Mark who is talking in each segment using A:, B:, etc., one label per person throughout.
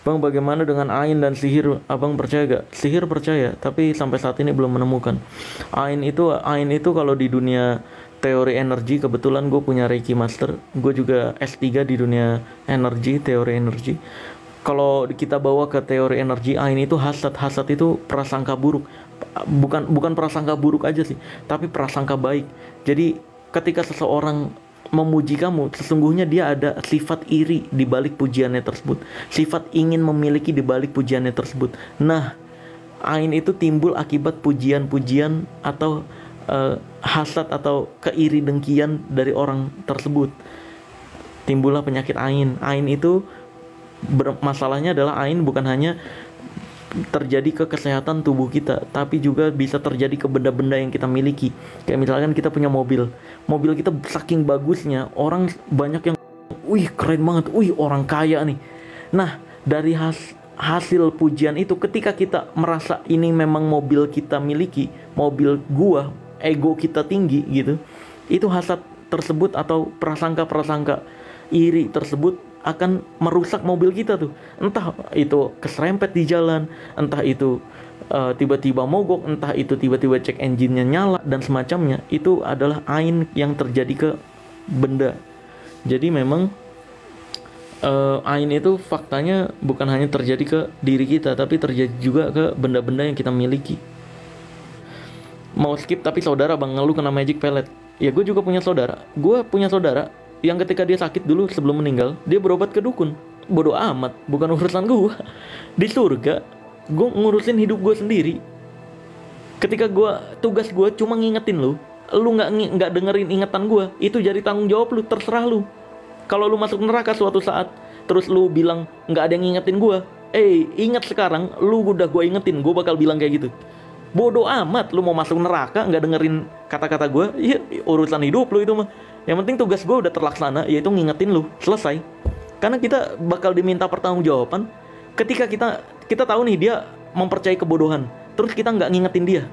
A: Bang, bagaimana dengan ain dan sihir? Abang percaya gak? Sihir percaya, tapi sampai saat ini belum menemukan. Ain itu kalau di dunia teori energi, kebetulan gue punya Reiki Master. Gue juga S3 di dunia energi, teori energi. Kalau kita bawa ke teori energi, ain itu hasad. Hasad itu prasangka buruk. Bukan prasangka buruk aja sih, tapi prasangka baik. Jadi ketika seseorang memuji kamu, sesungguhnya dia ada sifat iri di balik pujiannya tersebut, sifat ingin memiliki di balik pujiannya tersebut. Nah, ain itu timbul akibat pujian-pujian atau hasad atau keiri dengkian dari orang tersebut. Timbullah penyakit ain. Ain itu masalahnya adalah ain bukan hanya terjadi ke kesehatan tubuh kita, tapi juga bisa terjadi ke benda-benda yang kita miliki. Kayak misalkan kita punya mobil kita saking bagusnya, orang banyak yang, wih keren banget, wih orang kaya nih. Nah, dari hasil pujian itu, ketika kita merasa ini memang mobil kita miliki, mobil gua, ego kita tinggi gitu, itu hasad tersebut atau prasangka-prasangka iri tersebut akan merusak mobil kita tuh. Entah itu keserempet di jalan, entah itu tiba-tiba mogok, entah itu tiba-tiba cek engine-nya nyala dan semacamnya. Itu adalah ain yang terjadi ke benda. Jadi memang ain itu faktanya bukan hanya terjadi ke diri kita, tapi terjadi juga ke benda-benda yang kita miliki. Mau skip tapi saudara bang ngeluh kena magic pellet. Ya gue juga punya saudara. Gue punya saudara yang ketika dia sakit dulu sebelum meninggal, dia berobat ke dukun. Bodoh amat, bukan urusan gue. Di surga, gue ngurusin hidup gue sendiri. Ketika tugas gue cuma ngingetin lu nggak dengerin ingatan gue, itu jadi tanggung jawab lu, terserah lu. Kalau lu masuk neraka suatu saat, terus lu bilang nggak ada yang ngingetin gue, ingat sekarang, lu udah gue ingetin, gue bakal bilang kayak gitu. Bodoh amat, lu mau masuk neraka nggak dengerin kata-kata gue, ya urusan hidup lu itu mah. Yang penting tugas gue udah terlaksana, yaitu ngingetin lu, selesai. Karena kita bakal diminta pertanggungjawaban ketika kita tahu nih dia mempercayai kebodohan, terus kita nggak ngingetin dia.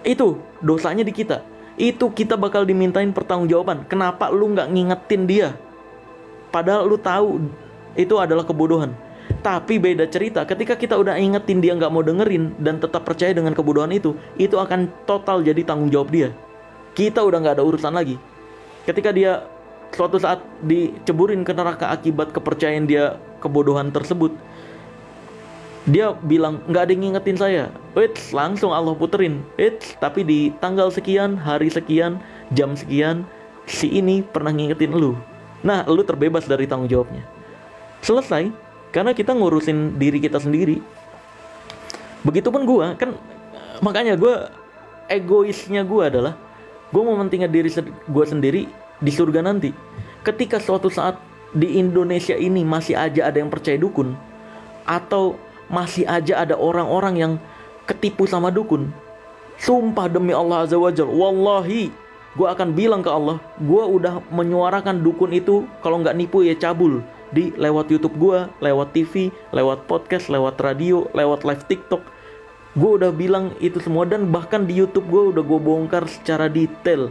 A: Itu dosanya di kita. Itu kita bakal dimintain pertanggungjawaban. Kenapa lu nggak ngingetin dia? Padahal lu tahu itu adalah kebodohan. Tapi beda cerita ketika kita udah ingetin dia nggak mau dengerin dan tetap percaya dengan kebodohan itu akan total jadi tanggung jawab dia. Kita udah nggak ada urusan lagi. Ketika dia suatu saat diceburin ke neraka akibat kepercayaan dia kebodohan tersebut, dia bilang nggak ada yang ngingetin saya. Langsung Allah puterin. Tapi di tanggal sekian, hari sekian, jam sekian, si ini pernah ngingetin lu. Nah, lu terbebas dari tanggung jawabnya. Selesai. Karena kita ngurusin diri kita sendiri. Begitupun gue kan, makanya gue egoisnya gue adalah gue mau mementingkan diri gue sendiri di surga nanti. Ketika suatu saat di Indonesia ini masih aja ada yang percaya dukun, atau masih aja ada orang-orang yang ketipu sama dukun, sumpah demi Allah Azza wa Jalla, wallahi gue akan bilang ke Allah, gue udah menyuarakan dukun itu kalau nggak nipu ya cabul. Lewat YouTube gue, lewat TV, lewat podcast, lewat radio, lewat live TikTok. Gue udah bilang itu semua, dan bahkan di YouTube gue udah gue bongkar secara detail.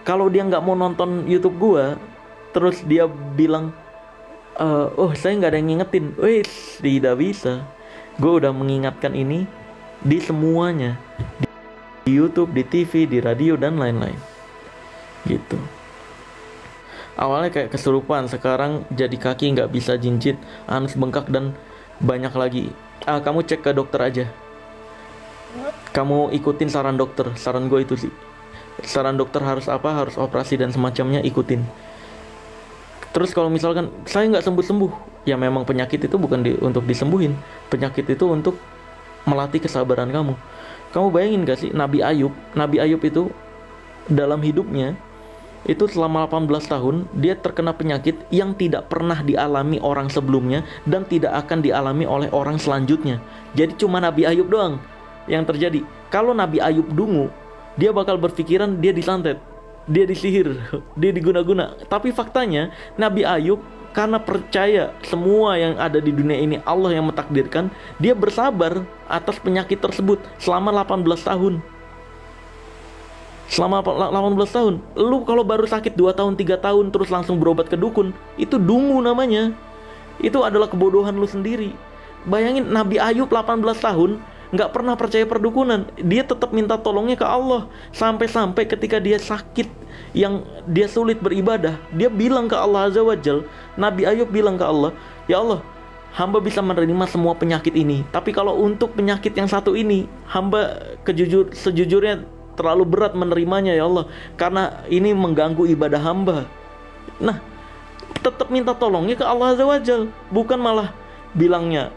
A: Kalau dia nggak mau nonton YouTube gue, terus dia bilang, saya nggak ada yang ngingetin. Tidak bisa. Gue udah mengingatkan ini di semuanya, di YouTube, di TV, di radio, dan lain-lain. Gitu. Awalnya kayak kesurupan, sekarang jadi kaki nggak bisa jinjit, anus bengkak, dan banyak lagi. Kamu cek ke dokter aja. Kamu ikutin saran dokter. Saran gue itu sih. Saran dokter harus apa, harus operasi dan semacamnya, ikutin. Terus kalau misalkan saya nggak sembuh-sembuh, ya memang penyakit itu bukan untuk disembuhin. Penyakit itu untuk melatih kesabaran kamu. Kamu bayangin gak sih Nabi Ayub itu dalam hidupnya itu selama 18 tahun dia terkena penyakit yang tidak pernah dialami orang sebelumnya dan tidak akan dialami oleh orang selanjutnya. Jadi cuma Nabi Ayub doang yang terjadi. Kalau Nabi Ayub dungu, dia bakal berpikiran dia disantet, dia disihir, dia diguna-guna. Tapi faktanya Nabi Ayub karena percaya semua yang ada di dunia ini Allah yang mentakdirkan, dia bersabar atas penyakit tersebut selama 18 tahun. Selama 18 tahun. Lu kalau baru sakit 2 tahun, 3 tahun terus langsung berobat ke dukun, itu dungu namanya. Itu adalah kebodohan lu sendiri. Bayangin Nabi Ayub 18 tahun nggak pernah percaya perdukunan, dia tetap minta tolongnya ke Allah. Sampai-sampai ketika dia sakit, yang dia sulit beribadah, dia bilang ke Allah Azza wa Jal. Nabi Ayub bilang ke Allah, ya Allah, hamba bisa menerima semua penyakit ini, tapi kalau untuk penyakit yang satu ini, hamba sejujurnya terlalu berat menerimanya ya Allah, karena ini mengganggu ibadah hamba. Nah, tetap minta tolongnya ke Allah Azza wa Jal, bukan malah bilangnya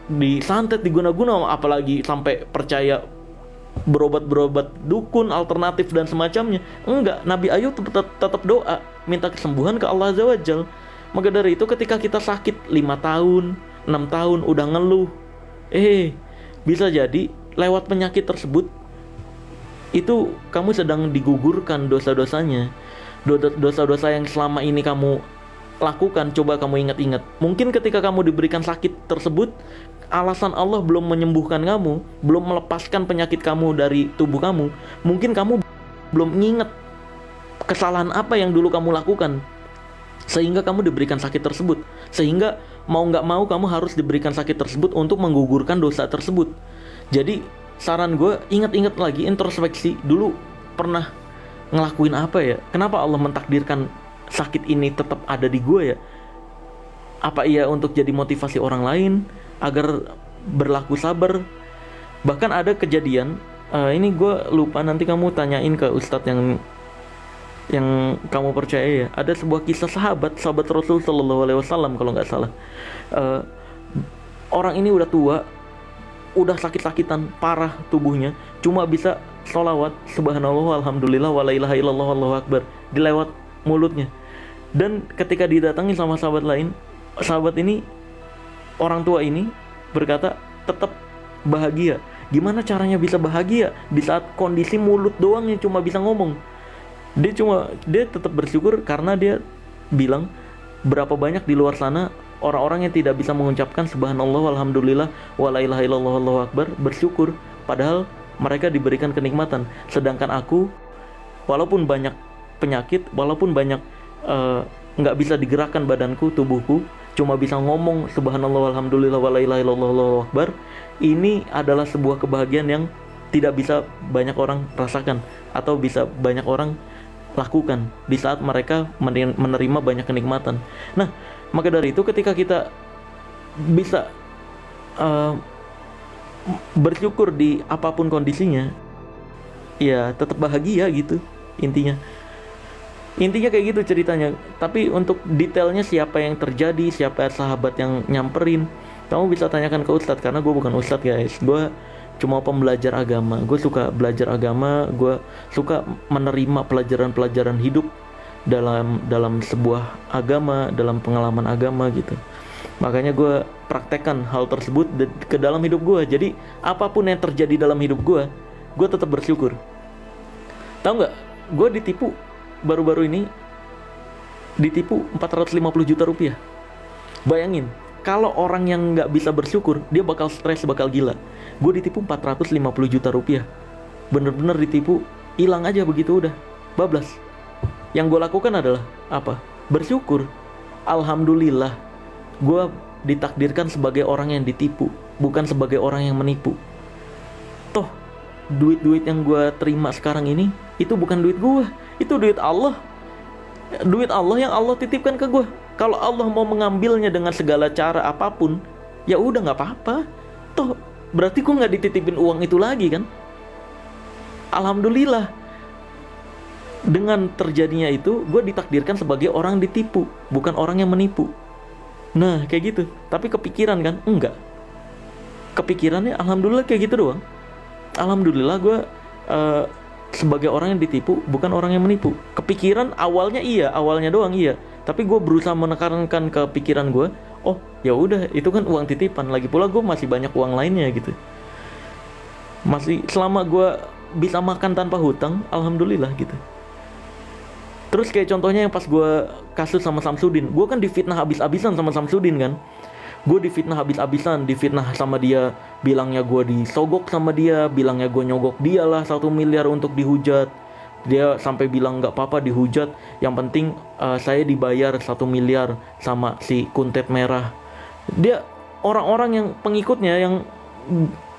A: disantet, diguna-guna, apalagi sampai percaya berobat dukun alternatif dan semacamnya. Enggak, Nabi Ayub tetap doa minta kesembuhan ke Allah Azza wa Jal. Maka dari itu ketika kita sakit 5 tahun, 6 tahun udah ngeluh, bisa jadi lewat penyakit tersebut itu kamu sedang digugurkan dosa-dosanya. Dosa-dosa yang selama ini kamu lakukan, coba kamu ingat-ingat. Mungkin ketika kamu diberikan sakit tersebut, alasan Allah belum menyembuhkan kamu, belum melepaskan penyakit kamu dari tubuh kamu. Mungkin kamu belum ingat kesalahan apa yang dulu kamu lakukan, sehingga kamu diberikan sakit tersebut. Sehingga mau nggak mau kamu harus diberikan sakit tersebut untuk menggugurkan dosa tersebut. Jadi saran gue, ingat-ingat lagi, introspeksi dulu pernah ngelakuin apa ya? Kenapa Allah mentakdirkan sakit ini tetap ada di gue ya? Apa iya untuk jadi motivasi orang lain agar berlaku sabar? Bahkan ada kejadian, ini gue lupa, nanti kamu tanyain ke ustadz yang kamu percaya ya. Ada sebuah kisah sahabat Rasul Sallallahu Alaihi Wasallam kalau nggak salah. Orang ini udah tua, udah sakit-sakitan parah tubuhnya, cuma bisa sholawat subhanallah alhamdulillah wala ilaha illallah wallahu akbar dilewat mulutnya. Dan ketika didatangi sama sahabat lain, sahabat ini, orang tua ini berkata tetap bahagia. Gimana caranya bisa bahagia di saat kondisi mulut doang yang cuma bisa ngomong? Dia tetap bersyukur karena dia bilang, berapa banyak di luar sana orang-orang yang tidak bisa mengucapkan subhanallah alhamdulillah wala ilaha illallah wallahu akbar, bersyukur padahal mereka diberikan kenikmatan. Sedangkan aku, walaupun banyak penyakit, walaupun banyak nggak bisa digerakkan badanku, tubuhku, cuma bisa ngomong subhanallah alhamdulillah wala ilaha illallah wallahu akbar. Ini adalah sebuah kebahagiaan yang tidak bisa banyak orang rasakan atau bisa banyak orang lakukan di saat mereka menerima banyak kenikmatan. Nah, maka dari itu ketika kita bisa bersyukur di apapun kondisinya, ya tetap bahagia gitu intinya. Intinya kayak gitu ceritanya. Tapi untuk detailnya siapa yang terjadi, siapa sahabat yang nyamperin, kamu bisa tanyakan ke ustadz, karena gue bukan ustadz guys. Gue cuma pembelajar agama. Gue suka belajar agama, gue suka menerima pelajaran-pelajaran hidup dalam sebuah agama, dalam pengalaman agama gitu. Makanya gue praktekkan hal tersebut ke dalam hidup gue. Jadi apapun yang terjadi dalam hidup gue tetap bersyukur. Tahu nggak? Gue ditipu baru-baru ini, ditipu 450 juta rupiah. Bayangin, kalau orang yang nggak bisa bersyukur, dia bakal stres, bakal gila. Gue ditipu 450 juta rupiah. Bener-bener ditipu, hilang aja begitu udah, bablas. Yang gue lakukan adalah apa? Bersyukur. Alhamdulillah, gue ditakdirkan sebagai orang yang ditipu, bukan sebagai orang yang menipu. Toh, duit-duit yang gue terima sekarang ini, itu bukan duit gue, itu duit Allah. Duit Allah yang Allah titipkan ke gue. Kalau Allah mau mengambilnya dengan segala cara apapun, ya udah nggak apa-apa. Toh berarti gue nggak dititipin uang itu lagi kan. Alhamdulillah, dengan terjadinya itu gue ditakdirkan sebagai orang ditipu, bukan orang yang menipu. Nah kayak gitu. Tapi kepikiran kan? Enggak. Kepikirannya alhamdulillah kayak gitu doang. Alhamdulillah gue sebagai orang yang ditipu, bukan orang yang menipu. Kepikiran awalnya doang iya. Tapi gue berusaha menekankan ke pikiran gue, oh ya udah itu kan uang titipan. Lagi pula gue masih banyak uang lainnya gitu. Masih selama gue bisa makan tanpa hutang, alhamdulillah gitu. Terus kayak contohnya yang pas gue kasus sama Samsudin, gue kan difitnah habis-habisan sama Samsudin kan. Gue difitnah habis-habisan, difitnah sama dia, bilangnya gue disogok sama dia, bilangnya gue nyogok dia lah 1 miliar untuk dihujat. Dia sampai bilang nggak apa-apa dihujat, yang penting saya dibayar 1 miliar sama si kuntet merah. Dia orang-orang yang pengikutnya yang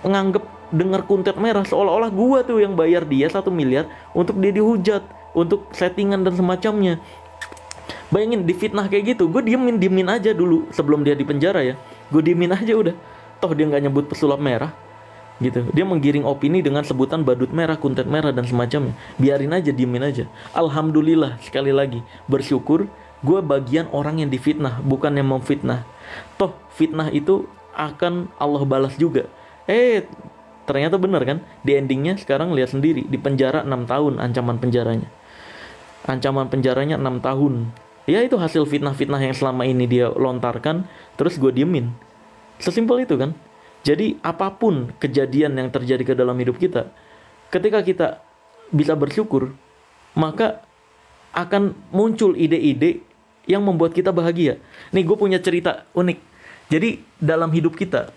A: menganggap dengar kuntet merah seolah-olah gua tuh yang bayar dia 1 miliar untuk dia dihujat, untuk settingan dan semacamnya. Bayangin difitnah kayak gitu, gue diemin aja dulu sebelum dia di penjara ya. Gue diemin aja udah. Toh dia nggak nyebut pesulap merah, gitu. Dia menggiring opini dengan sebutan badut merah, kuntet merah dan semacamnya. Biarin aja, diemin aja. Alhamdulillah, sekali lagi bersyukur gue bagian orang yang difitnah, bukan yang memfitnah. Toh fitnah itu akan Allah balas juga. Ternyata benar kan? Di endingnya sekarang lihat sendiri, di penjara 6 tahun ancaman penjaranya. Ancaman penjaranya 6 tahun. Ya itu hasil fitnah-fitnah yang selama ini dia lontarkan, terus gue diemin. Sesimpel itu kan. Jadi apapun kejadian yang terjadi ke dalam hidup kita, ketika kita bisa bersyukur, maka akan muncul ide-ide yang membuat kita bahagia. Nih gue punya cerita unik. Jadi dalam hidup kita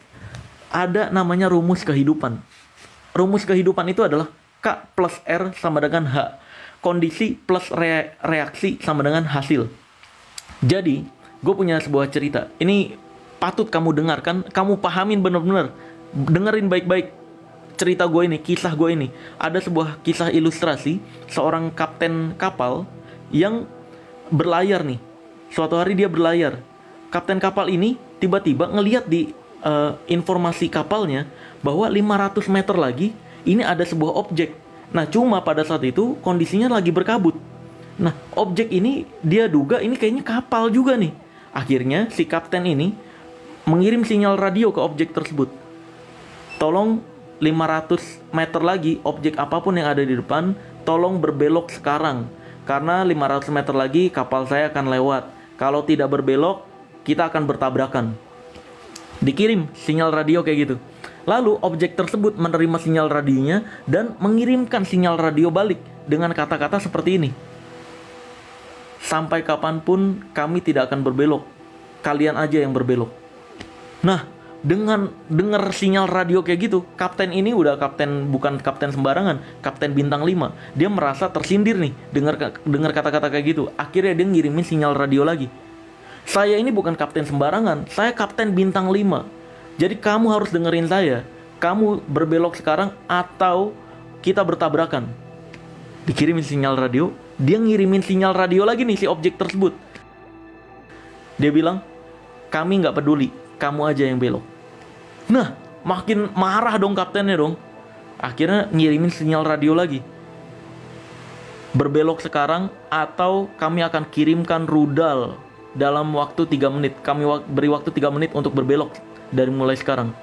A: ada namanya rumus kehidupan. Rumus kehidupan itu adalah K plus R sama dengan H. Kondisi plus reaksi sama dengan hasil. Jadi, gue punya sebuah cerita. Ini patut kamu dengarkan, kamu pahamin bener-bener. Dengerin baik-baik cerita gue ini, kisah gue ini. Ada sebuah kisah ilustrasi seorang kapten kapal yang berlayar nih. Suatu hari dia berlayar. Kapten kapal ini tiba-tiba ngelihat di informasi kapalnya bahwa 500 meter lagi ini ada sebuah objek. Nah, cuma pada saat itu kondisinya lagi berkabut. Nah, objek ini dia duga ini kayaknya kapal juga nih. Akhirnya si kapten ini mengirim sinyal radio ke objek tersebut. Tolong 500 meter lagi objek apapun yang ada di depan, tolong berbelok sekarang. Karena 500 meter lagi kapal saya akan lewat. Kalau tidak berbelok, kita akan bertabrakan. Dikirim sinyal radio kayak gitu. Lalu objek tersebut menerima sinyal radionya dan mengirimkan sinyal radio balik dengan kata-kata seperti ini. Sampai kapanpun kami tidak akan berbelok. Kalian aja yang berbelok. Nah, dengan dengar sinyal radio kayak gitu, kapten ini udah kapten, bukan kapten sembarangan, kapten bintang 5. Dia merasa tersindir nih dengar kata-kata kayak gitu. Akhirnya dia ngirimin sinyal radio lagi. Saya ini bukan kapten sembarangan, saya kapten bintang 5. Jadi kamu harus dengerin saya. Kamu berbelok sekarang atau kita bertabrakan. Dikirimin sinyal radio, dia ngirimin sinyal radio lagi nih si objek tersebut. Dia bilang, kami nggak peduli, kamu aja yang belok. Nah, makin marah dong kaptennya dong. Akhirnya ngirimin sinyal radio lagi. Berbelok sekarang atau kami akan kirimkan rudal dalam waktu 3 menit. Kami beri waktu 3 menit untuk berbelok dari mulai sekarang.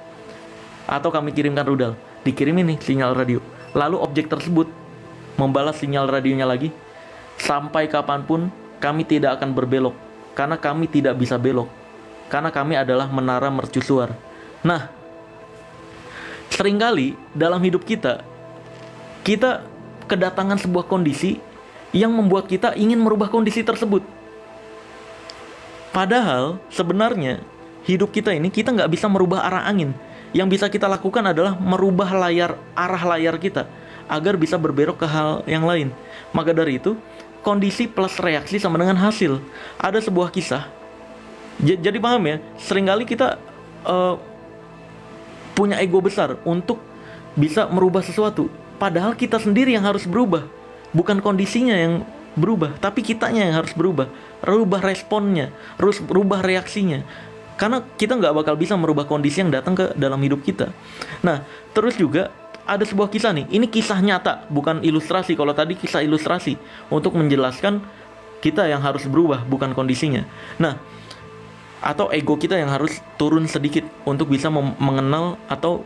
A: Atau kami kirimkan rudal. Dikirimin nih sinyal radio. Lalu objek tersebut membalas sinyal radionya lagi. Sampai kapanpun kami tidak akan berbelok. Karena kami tidak bisa belok. Karena kami adalah menara mercusuar. Nah, seringkali dalam hidup kita kedatangan sebuah kondisi yang membuat kita ingin merubah kondisi tersebut. Padahal sebenarnya hidup kita ini kita nggak bisa merubah arah angin. Yang bisa kita lakukan adalah merubah arah layar kita agar bisa berbelok ke hal yang lain. Maka dari itu, kondisi plus reaksi sama dengan hasil. Ada sebuah kisah. Jadi paham ya, seringkali kita punya ego besar untuk bisa merubah sesuatu. Padahal kita sendiri yang harus berubah. Bukan kondisinya yang berubah, tapi kitanya yang harus berubah. Rubah responnya, harus berubah reaksinya. Karena kita nggak bakal bisa merubah kondisi yang datang ke dalam hidup kita. Nah, terus juga ada sebuah kisah nih. Ini kisah nyata, bukan ilustrasi. Kalau tadi kisah ilustrasi untuk menjelaskan kita yang harus berubah, bukan kondisinya. Nah, atau ego kita yang harus turun sedikit untuk bisa mengenal atau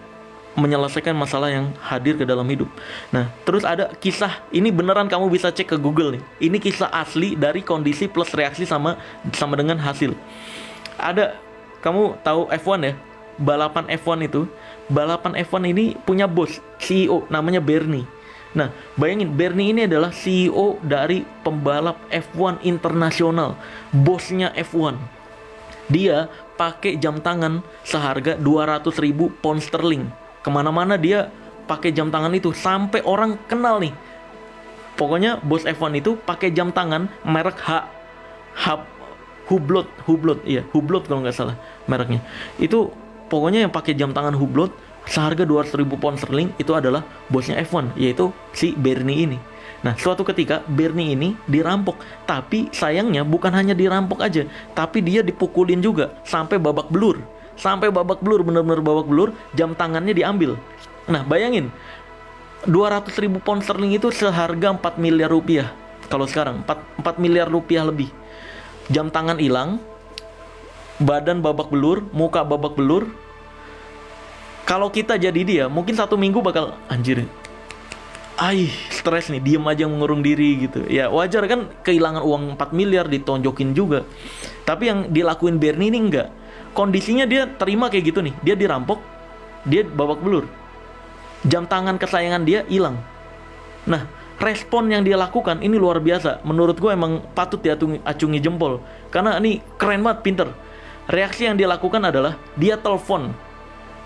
A: menyelesaikan masalah yang hadir ke dalam hidup. Nah, terus ada kisah, ini beneran kamu bisa cek ke Google nih. Ini kisah asli dari kondisi plus reaksi sama dengan hasil. Ada, kamu tahu F1 ya? Balapan F1 itu, balapan F1 ini punya bos, CEO, namanya Bernie. Nah, bayangin, Bernie ini adalah CEO dari pembalap F1 internasional, bosnya F1. Dia pakai jam tangan seharga 200.000 pound sterling. Kemana-mana dia pakai jam tangan itu, sampai orang kenal nih. Pokoknya bos F1 itu pakai jam tangan merek Hublot, iya, Hublot kalau nggak salah mereknya. Itu pokoknya yang pakai jam tangan Hublot seharga 200.000 pound sterling itu adalah bosnya F1, yaitu si Bernie ini. Nah, suatu ketika Bernie ini dirampok, tapi sayangnya bukan hanya dirampok aja, tapi dia dipukulin juga sampai babak belur. Sampai babak belur, bener-bener babak belur, jam tangannya diambil. Nah, bayangin, 200.000 pound sterling itu seharga 4 miliar rupiah. Kalau sekarang 4 miliar rupiah lebih. Jam tangan hilang, badan babak belur, muka babak belur. Kalau kita jadi dia, mungkin 1 minggu bakal anjir, stres nih, diem aja mengurung diri gitu. Ya wajar kan, kehilangan uang 4 miliar ditonjokin juga. Tapi yang dilakuin Bernie ini enggak. Kondisinya dia terima kayak gitu nih, dia dirampok, dia babak belur, jam tangan kesayangan dia hilang. Nah, respon yang dia lakukan ini luar biasa. Menurut gue emang patut diacungi jempol, karena ini keren banget, pinter. Reaksi yang dia lakukan adalah dia telepon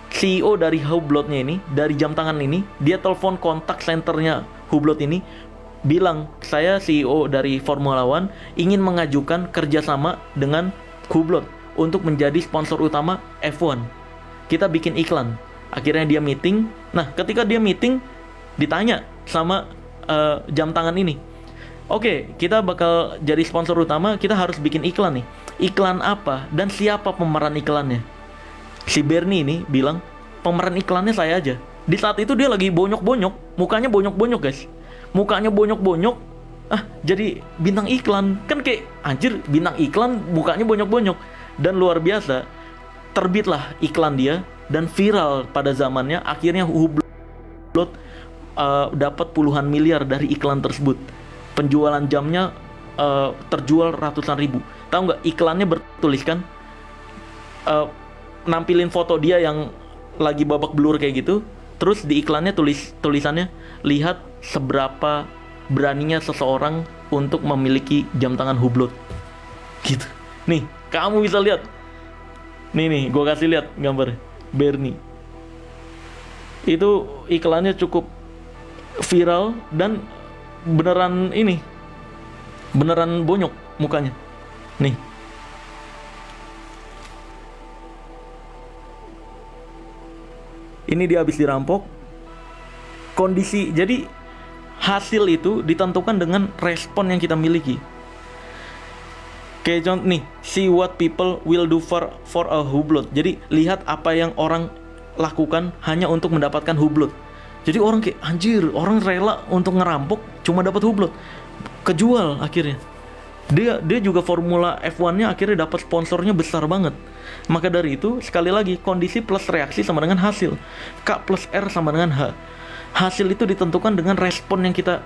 A: CEO dari Hublot-nya ini, dari jam tangan ini, dia telepon kontak centernya Hublot ini, bilang, saya CEO dari Formula One, ingin mengajukan kerjasama dengan Hublot untuk menjadi sponsor utama F1. Kita bikin iklan. Akhirnya dia meeting. Nah, ketika dia meeting, ditanya sama jam tangan ini, oke, kita bakal jadi sponsor utama, kita harus bikin iklan nih. Iklan apa dan siapa pemeran iklannya? Si Bernie ini bilang, pemeran iklannya saya aja. Di saat itu dia lagi bonyok-bonyok, mukanya bonyok-bonyok guys. Mukanya bonyok-bonyok, jadi bintang iklan. Kan kayak, anjir, bintang iklan mukanya bonyok-bonyok. Dan luar biasa, terbitlah iklan dia, dan viral pada zamannya. Akhirnya Hublot dapat puluhan miliar dari iklan tersebut. Penjualan jamnya terjual ratusan ribu. Tahu nggak, iklannya bertuliskan, nampilin foto dia yang lagi babak belur kayak gitu, terus di iklannya tulisannya, lihat seberapa beraninya seseorang untuk memiliki jam tangan Hublot gitu. Nih, kamu bisa lihat nih gue kasih lihat gambar Bernie. Itu iklannya cukup viral dan beneran bonyok mukanya nih. Ini dia habis dirampok. Kondisi, jadi hasil itu ditentukan dengan respon yang kita miliki. Kayak contoh nih, see what people will do for a Hublot. Jadi lihat apa yang orang lakukan hanya untuk mendapatkan Hublot. Jadi orang kayak, anjir, orang rela untuk ngerampok cuma dapat Hublot. Kejual akhirnya. Dia juga Formula F1-nya akhirnya dapat sponsornya besar banget. Maka dari itu, sekali lagi, kondisi plus reaksi sama dengan hasil. K plus R sama dengan H. Hasil itu ditentukan dengan respon yang kita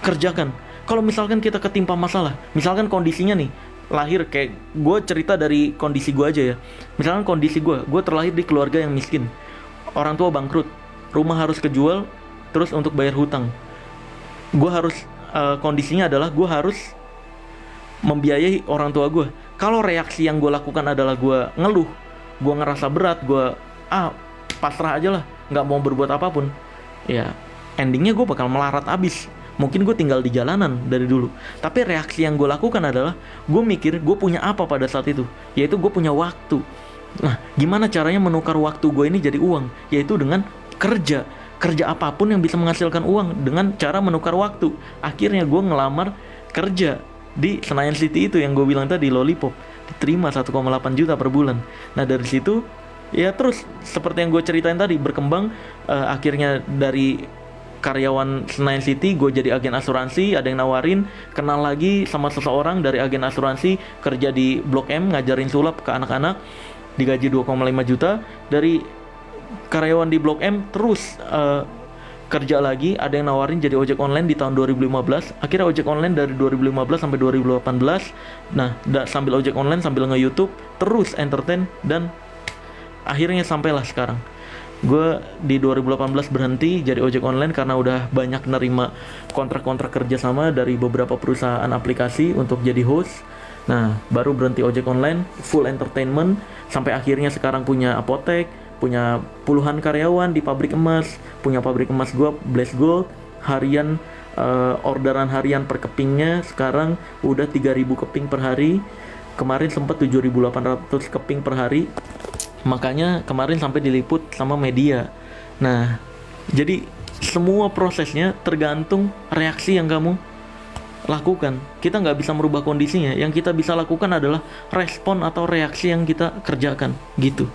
A: kerjakan. Kalau misalkan kita ketimpa masalah, misalkan kondisinya nih, lahir kayak, gue cerita dari kondisi gue aja ya. Misalkan kondisi gue terlahir di keluarga yang miskin. Orang tua bangkrut, rumah harus kejual, terus untuk bayar hutang. Gue harus, kondisinya adalah gue harus membiayai orang tua gue. Kalau reaksi yang gue lakukan adalah gue ngeluh, gue ngerasa berat, gue pasrah aja lah, nggak mau berbuat apapun, ya endingnya gue bakal melarat abis. Mungkin gue tinggal di jalanan dari dulu. Tapi reaksi yang gue lakukan adalah gue mikir gue punya apa pada saat itu, yaitu gue punya waktu. Nah, gimana caranya menukar waktu gue ini jadi uang? Yaitu dengan kerja apapun yang bisa menghasilkan uang dengan cara menukar waktu. Akhirnya gue ngelamar kerja di Senayan City itu yang gue bilang tadi, Lollipop, diterima 1,8 juta per bulan. Nah, dari situ ya terus seperti yang gue ceritain tadi, berkembang. Akhirnya dari karyawan Senayan City gue jadi agen asuransi. Ada yang nawarin, kenal lagi sama seseorang dari agen asuransi, kerja di Blok M, ngajarin sulap ke anak-anak, digaji 2,5 juta. Dari karyawan di Blok M terus kerja lagi, ada yang nawarin jadi ojek online di tahun 2015. Akhirnya ojek online dari 2015 sampai 2018. Nah, sambil ojek online sambil nge-YouTube, terus entertain, dan akhirnya sampailah sekarang. Gue di 2018 berhenti jadi ojek online karena udah banyak nerima kontrak-kontrak kerjasama dari beberapa perusahaan aplikasi untuk jadi host. Nah, baru berhenti ojek online, full entertainment, sampai akhirnya sekarang punya apotek, punya puluhan karyawan di pabrik emas, punya pabrik emas gue, Blaze Gold, harian, orderan harian per kepingnya sekarang udah 3.000 keping per hari. Kemarin sempat 7.800 keping per hari. Makanya kemarin sampai diliput sama media. Nah, jadi semua prosesnya tergantung reaksi yang kamu lakukan. Kita nggak bisa merubah kondisinya. Yang kita bisa lakukan adalah respon atau reaksi yang kita kerjakan, gitu.